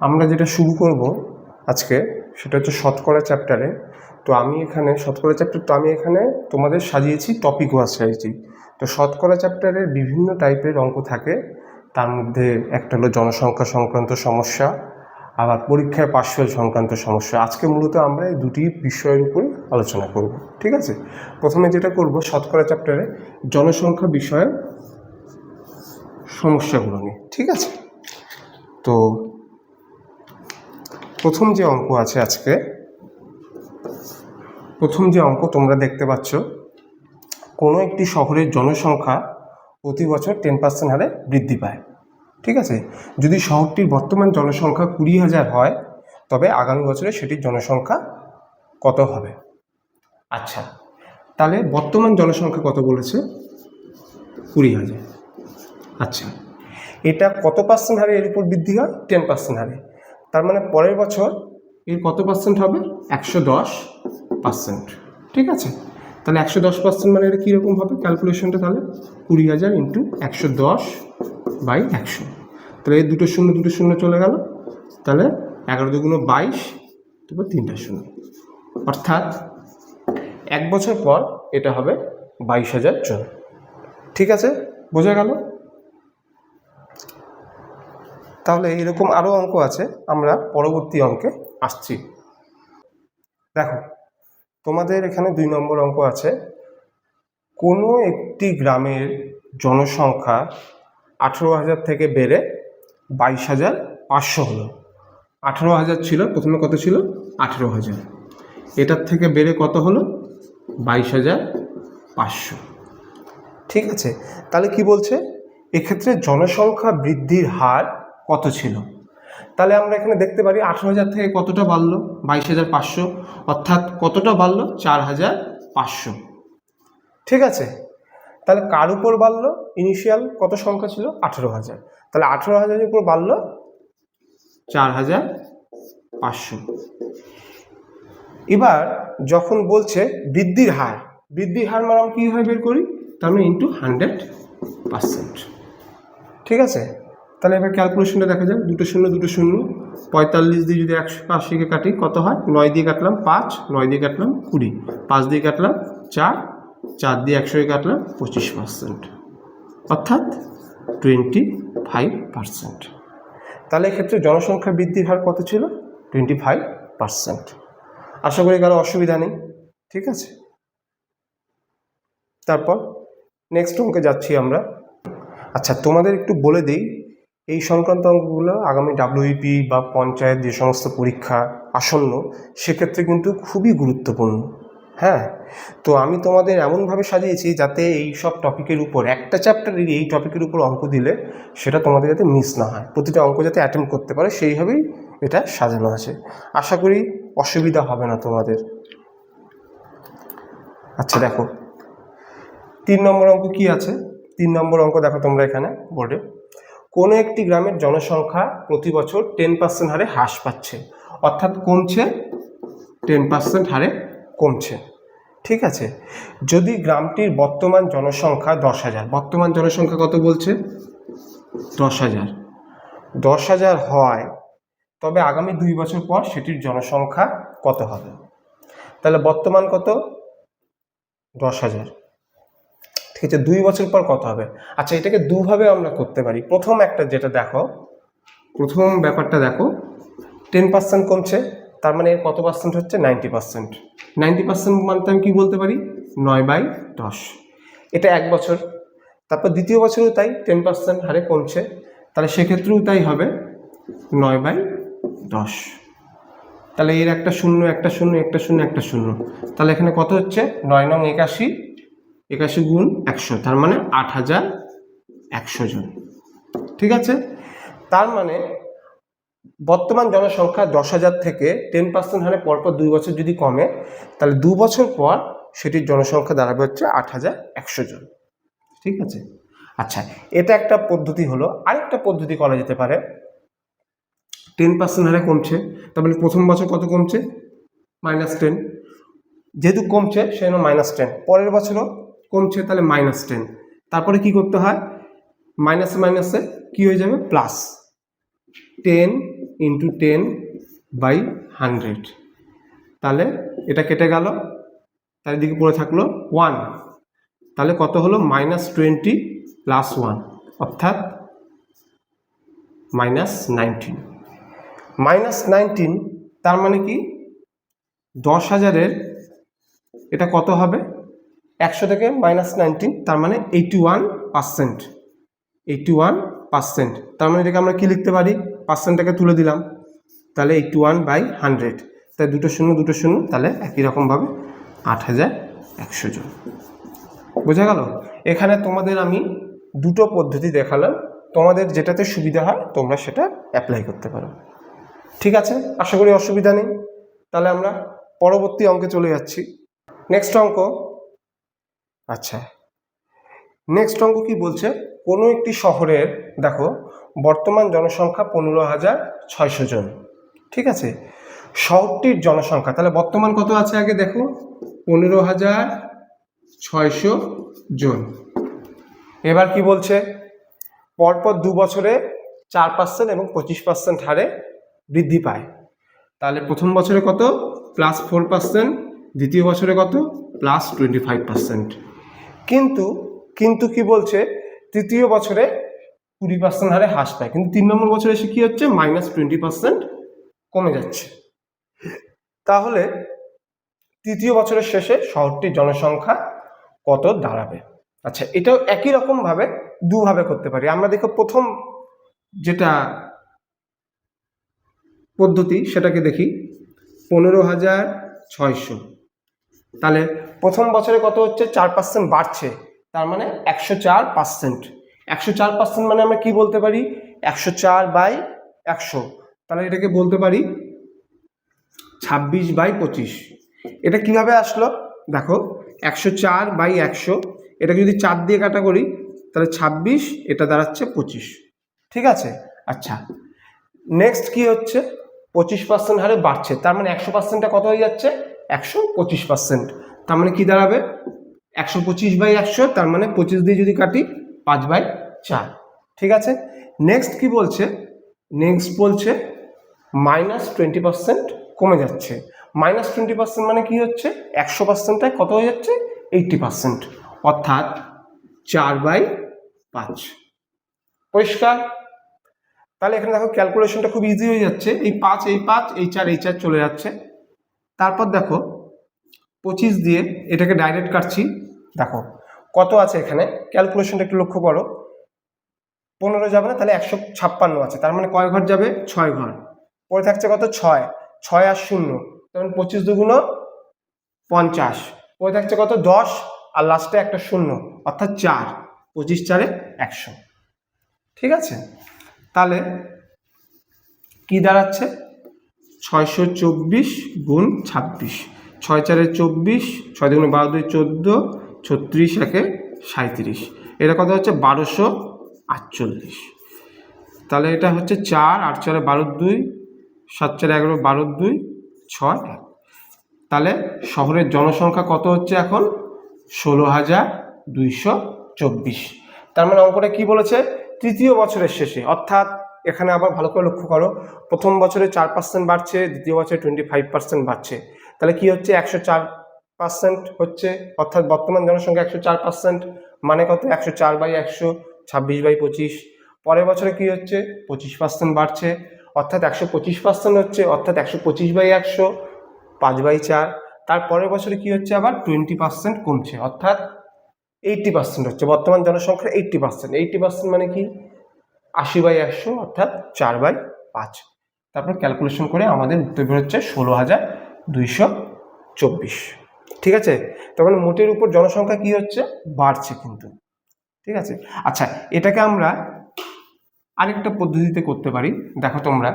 আমরা যেটা শুরু করব আজকে সেটা হচ্ছে শতকরা চ্যাপ্টারে। তো আমি এখানে তোমাদের সাজিয়েছি টপিক ওয়াইজ সাজিয়েছি। তো শতকরা চ্যাপ্টারের বিভিন্ন টাইপের অঙ্ক থাকে, তার মধ্যে একটা হলো জনসংখ্যা সংক্রান্ত সমস্যা, আবার পরীক্ষায় পাশ ফেল সংক্রান্ত সমস্যা। আজকে মূলত আমরা এই দুটি বিষয়ের উপর আলোচনা করব, ঠিক আছে? প্রথমে যেটা করব শতকরা চ্যাপ্টারে জনসংখ্যা বিষয়ে সমস্যাগুলো নিয়ে, ঠিক আছে? তো প্রথম যে অঙ্ক আছে আজকে, প্রথম যে অঙ্ক তোমরা দেখতে পাচ্ছ, কোনো একটি শহরের জনসংখ্যা প্রতি বছর 10% হারে বৃদ্ধি পায়, ঠিক আছে? যদি শহরটির বর্তমান জনসংখ্যা 20,000 হয়, তবে আগামী বছরে সেটির জনসংখ্যা কত হবে? আচ্ছা, তাহলে বর্তমান জনসংখ্যা কত বলেছে? 20,000। আচ্ছা, এটা কত পার্সেন্ট হারে এর উপর বৃদ্ধি হয়? 10% হারে। তার মানে পরের বছর এর কত পার্সেন্ট হবে? 110%, ঠিক আছে? তাহলে 110% মানে এটা কীরকম হবে ক্যালকুলেশনটা? তাহলে 20,000 ইন্টু 110/100। তাহলে এই দুটো শূন্য চলে গেল, তাহলে 11 দুগুণ 22, তারপর 3টা শূন্য, অর্থাৎ 1 বছর পর এটা হবে 22,000 জন, ঠিক আছে? বোঝা গেল? তাহলে এরকম আরও অঙ্ক আছে, আমরা পরবর্তী অঙ্কে আসছি। দেখো, তোমাদের এখানে 2 নম্বর অঙ্ক আছে। কোনো একটি গ্রামের জনসংখ্যা 18,000 থেকে বেড়ে 22,500 হলো। 18,000 ছিল, প্রথমে কত ছিল? 18,000। এটার থেকে বেড়ে কত হলো? 22,500, ঠিক আছে? তাহলে কি বলছে? এক্ষেত্রে জনসংখ্যা বৃদ্ধির হার কত ছিল? তাহলে আমরা এখানে দেখতে পারি 18,000 থেকে কতটা বাড়লো? 22,500, অর্থাৎ কতটা বাড়লো? 4,500, ঠিক আছে? তাহলে কার উপর বাড়লো? ইনিশিয়াল কত সংখ্যা ছিল? 18,000। তাহলে 18,000-এর উপর বাড়লো 4,500। এবার যখন বলছে বৃদ্ধির হার মানে আমরা কীভাবে বের করি? তার মানে ইন্টু 100%, ঠিক আছে? তাহলে এবার ক্যালকুলেশনটা দেখা যায়। 2 শূন্য 45 দিয়ে যদি 180-কে কাটি কত হয়? 9 দিয়ে কাটলাম 5, 9 দিয়ে কাটলাম 20, 5 দিয়ে কাটলাম 4, 4 দিয়ে 100-কে কাটলাম 25%, অর্থাৎ 25%। তাহলে এক্ষেত্রে জনসংখ্যা বৃদ্ধির হার কত ছিল? 25%। আশা করি কারো অসুবিধা নেই, ঠিক আছে? তারপর নেক্সট অঙ্কে যাচ্ছি আমরা। আচ্ছা, তোমাদের একটু বলে দিই, এই সংক্রান্ত অঙ্কগুলো আগামী WEP বা পঞ্চায়েত যে সমস্ত পরীক্ষা আসন্ন, সেক্ষেত্রে কিন্তু খুবই গুরুত্বপূর্ণ। হ্যাঁ, তো আমি তোমাদের এমনভাবে সাজিয়েছি যাতে এই সব টপিকের উপর, একটা চ্যাপ্টারের এই টপিকের উপর অঙ্ক দিলে সেটা তোমাদের যাতে মিস না হয়, প্রতিটা অঙ্ক যাতে অ্যাটেম্প করতে পারে, সেইভাবেই এটা সাজানো আছে। আশা করি অসুবিধা হবে না তোমাদের। আচ্ছা, দেখো 3 নম্বর অঙ্ক কি আছে? 3 নম্বর অঙ্ক দেখো তোমরা এখানে বোর্ডে। কোনো একটি গ্রামের জনসংখ্যা প্রতি বছর 10% হারে হ্রাস পাচ্ছে, অর্থাৎ কমছে, 10% হারে কমছে, ঠিক আছে? যদি গ্রামটির বর্তমান জনসংখ্যা 10,000, বর্তমান জনসংখ্যা কত বলছে? 10,000 হয়, তবে আগামী 2 বছর পর সেটির জনসংখ্যা কত হবে? তাহলে বর্তমান কত? 10,000, ঠিক আছে? 2 বছর পর কত হবে? আচ্ছা, এটাকে দুভাবে আমরা করতে পারি। প্রথম একটা যেটা দেখো, প্রথম ব্যাপারটা দেখো, 10% কমছে, তার মানে কত পার্সেন্ট হচ্ছে? 90%। 90% মানতে আমি কী বলতে পারি? 9/10। এটা 1 বছর। তারপর দ্বিতীয় বছরেও তাই 10% হারে কমছে, তাহলে সেক্ষেত্রেও তাই হবে 9/10। তাহলে এর একটা শূন্য, একটা শূন্য, একটা শূন্য, একটা শূন্য, তাহলে এখানে কত হচ্ছে? 9 নং 81, 81 গুণ 100, তার মানে 8,100 জন, ঠিক আছে? তার মানে বর্তমান জনসংখ্যা 10,000 থেকে 10% হারে পরপর 2 বছর যদি কমে, তাহলে 2 বছর পর সেটির জনসংখ্যা দাঁড়াবে হচ্ছে 8,100 জন, ঠিক আছে? আচ্ছা, এটা একটা পদ্ধতি হলো। আরেকটা পদ্ধতি করা যেতে পারে, 10% হারে কমছে, তার মানে প্রথম বছর কত কমছে? -10, যেহেতু কমছে সেজন্য -10, পরের বছরও কমছে, তাহলে -10, তারপরে কি করতে হয়? মাইনাসে মাইনাসে কি হয়ে যাবে? প্লাস। 10 ইন্টু 10/100, তাহলে এটা কেটে গেল, তার দিকে পড়ে থাকলো 1, তাহলে কত হলো -20 + 1 অর্থাৎ -19। -19 তার মানে কি 10,000-এর এটা কত হবে 100 থেকে -19 তার মানে 81%। 81%, তার মানে এটাকে আমরা কি লিখতে পারি, পার্সেন্টটাকে তুলে দিলাম, তাহলে 81/100, তাই দুটো শূন্য, তাহলে একই রকমভাবে 8,100 জন। বোঝা গেল? এখানে তোমাদের আমি দুটো পদ্ধতি দেখালাম, তোমাদের যেটাতে সুবিধা হয় তোমরা সেটা অ্যাপ্লাই করতে পারো। ঠিক আছে, আশা করি অসুবিধা নেই। তাহলে আমরা পরবর্তী অঙ্কে চলে যাচ্ছি। নেক্সট অঙ্ক, আচ্ছা নেক্সট অঙ্ক কি বলছে, কোনো একটি শহরের দেখো বর্তমান জনসংখ্যা 15,600 জন। ঠিক আছে, শহরটির জনসংখ্যা, তাহলে বর্তমান কত আছে আগে দেখো 15,600 জন। এবার কি বলছে, পরপর 2 বছরে 4% এবং 25% হারে বৃদ্ধি পায়। তাহলে প্রথম বছরে কত +4%, দ্বিতীয় বছরে কত +25%। কিন্তু কি বলছে, তৃতীয় বছরে 20% হারে হ্রাস পায়, কিন্তু 3 নম্বর বছরে এসে কি হচ্ছে -20% কমে যাচ্ছে। তাহলে তৃতীয় বছরের শেষে শহরটির জনসংখ্যা কত দাঁড়াবে? আচ্ছা, এটাও একই রকম ভাবে দুভাবে করতে পারি আমরা। দেখো প্রথম যেটা পদ্ধতি সেটাকে দেখি, 15,600, তাহলে প্রথম বছরে কত হচ্ছে 4% বাড়ছে, তার মানে 104%। 104% মানে আমরা কি বলতে পারি 104/100, তাহলে এটাকে বলতে পারি 26/25। এটা কিভাবে আসলো দেখো, 104/100, এটাকে যদি 4 দিয়ে কাটা করি তাহলে 26, এটা দাঁড়াচ্ছে 25। ঠিক আছে, আচ্ছা নেক্সট কি হচ্ছে 25% হারে বাড়ছে, তার মানে 100%টা কত হয়ে যাচ্ছে 125%, তার মানে কি দাঁড়াবে 125/100, তার মানে 25 দিয়ে যদি কাটি 5/4। ঠিক আছে, নেক্সট কি বলছে, নেক্সট বলছে -20% কমে যাচ্ছে। -20% মানে কি হচ্ছে 100%টায় কত হয়ে যাচ্ছে 80%, অর্থাৎ 4/5। পরিষ্কার? তাহলে এখানে দেখো ক্যালকুলেশনটা খুব ইজি হয়ে যাচ্ছে, এই 5 এই 5 এই 4 এই 4 চলে যাচ্ছে। তারপর দেখো 25 দিয়ে এটাকে ডাইরেক্ট কাটছি, দেখো কত আছে এখানে, ক্যালকুলেশনটা একটু লক্ষ্য করো, 15 যাবে না, তাহলে 156 আছে, তার মানে কয় ঘর যাবে 6 ঘর, পরে থাকছে কত 6 আর 0, তখন 25 দুগুণ 50, পরে থাকছে কত 10 আর লাস্টে একটা 0 অর্থাৎ 4, 25 4 100। ঠিক আছে, তাহলে কি দাঁড়াচ্ছে 624 গুণ 26, 6 4 24, 6 দুগুণ 12 2 14, 36 1 37, এটা কত হচ্ছে 1248। তাহলে এটা হচ্ছে 4 8 4 12 2, 7 4 11 12 2 6 1। তাহলে শহরের জনসংখ্যা কত হচ্ছে এখন 16,224। তার মানে অঙ্কটা কি বলেছে, তৃতীয় বছরের শেষে, অর্থাৎ এখানে আবার ভালো করে লক্ষ্য করো, প্রথম বছরে 4% বাড়ছে, দ্বিতীয় বছরে 25% বাড়ছে, তাহলে কি হচ্ছে 104% হচ্ছে, অর্থাৎ বর্তমান জনসংখ্যা 104%, মানে কত 104/100, 26/25। পরের বছরে কি হচ্ছে 25% বাড়ছে, অর্থাৎ 125% হচ্ছে, অর্থাৎ 125/100, 5/4। তারপরের বছরে কি হচ্ছে আবার 20% কমছে, অর্থাৎ 80% হচ্ছে, বর্তমান জনসংখ্যার 80%। 80% মানে কি 80/100, অর্থাৎ 4/5। তারপর ক্যালকুলেশন করে আমাদের উত্তর বের হচ্ছে 16,224। ঠিক আছে, তখন মোটের উপর জনসংখ্যা কি হচ্ছে বাড়ছে কিন্তু। ঠিক আছে, আচ্ছা এটাকে আমরা আরেকটা পদ্ধতিতে করতে পারি, দেখো তোমরা,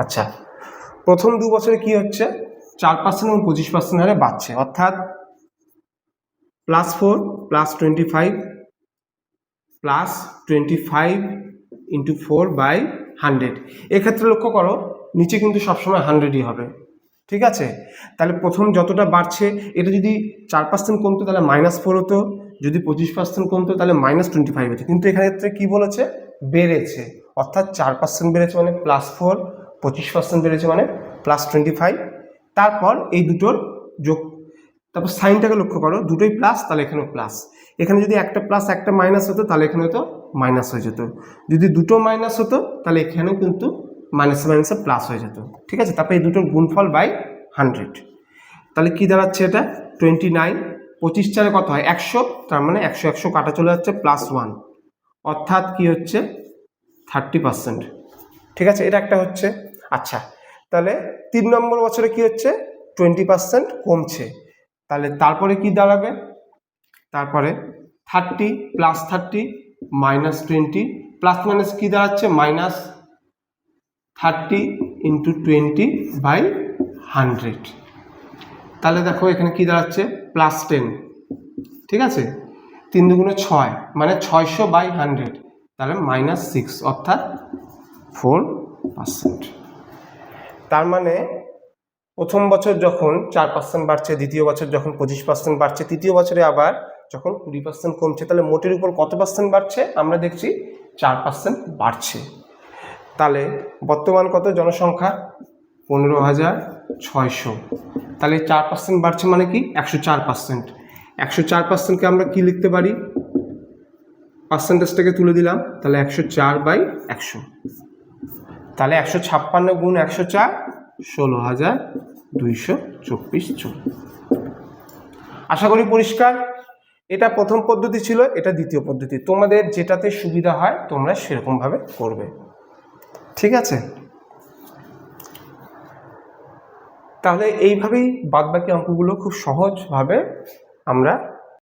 আচ্ছা প্রথম 2 বছরে কি হচ্ছে 4% এবং 25% হারে বাড়ছে, অর্থাৎ +4 +25 +25 × 4/100। এক্ষেত্রে লক্ষ্য করো নিচে কিন্তু সবসময় 100ই হবে। ঠিক আছে, তাহলে প্রথম যতটা বাড়ছে, এটা যদি 4% কমতো তাহলে -4 হতো, যদি 25% কমতো তাহলে -25 হতো, কিন্তু এখানে ক্ষেত্রে কি বলেছে বেড়েছে, অর্থাৎ 4% বেড়েছে মানে +4, 25% বেড়েছে মানে +25। তারপর এই দুটোর যোগ, তারপর সাইনটাকে লক্ষ্য করো, দুটোই প্লাস, তাহলে এখানেও প্লাস। এখানে যদি একটা প্লাস একটা মাইনাস হতো তাহলে এখানে হতো মাইনাস হয়ে যেত, যদি দুটো মাইনাস হতো তাহলে এখানেও কিন্তু মাইনাসে মাইনাসে প্লাস হয়ে যেত। ঠিক আছে, তারপরে এই দুটোর গুণফল বাই 100, তাহলে কি দাঁড়াচ্ছে এটা 29। 25 চারে কত হয় 100, তার মানে 100 100 কাটা চলে যাচ্ছে, +1, অর্থাৎ কি হচ্ছে 30%। ঠিক আছে, এটা একটা হচ্ছে। আচ্ছা, তাহলে 3 নম্বর বছরে কি হচ্ছে 20% কমছে, তাহলে তারপরে কি দাঁড়াবে, তারপরে 30 + 30 -20 প্লাস মাইনাস কি দাঁড়াচ্ছে -30 × 20/100, তাহলে দেখো এখানে কি দাঁড়াচ্ছে +10। ঠিক আছে, 3 দুগুণে 6 মানে 600/100, তাহলে -6 অর্থাৎ 4%। তার মানে প্রথম বছর যখন 4% বাড়ছে, দ্বিতীয় বছর যখন 25% বাড়ছে, তৃতীয় বছরে আবার যখন 20% কমছে, তাহলে মোটের উপর কত পার্সেন্ট বাড়ছে আমরা দেখছি 4% বাড়ছে। তাহলে বর্তমান কত জনসংখ্যা 15,600, তাহলে 4% বাড়ছে মানে কি 104%। 104%কে আমরা কি লিখতে পারি, পার্সেন্টেজটাকে তুলে দিলাম, তাহলে 104/100, তাহলে 156 গুণ 104 16,224 জন। আশা করি পরিষ্কার। এটা প্রথম পদ্ধতি ছিল, এটা দ্বিতীয় পদ্ধতি, তোমাদের যেটাতে সুবিধা হয় তোমরা সেরকম ভাবে করবে। ঠিক আছে, তাহলে এইভাবেই বাদবাকি অঙ্কগুলো খুব সহজভাবে আমরা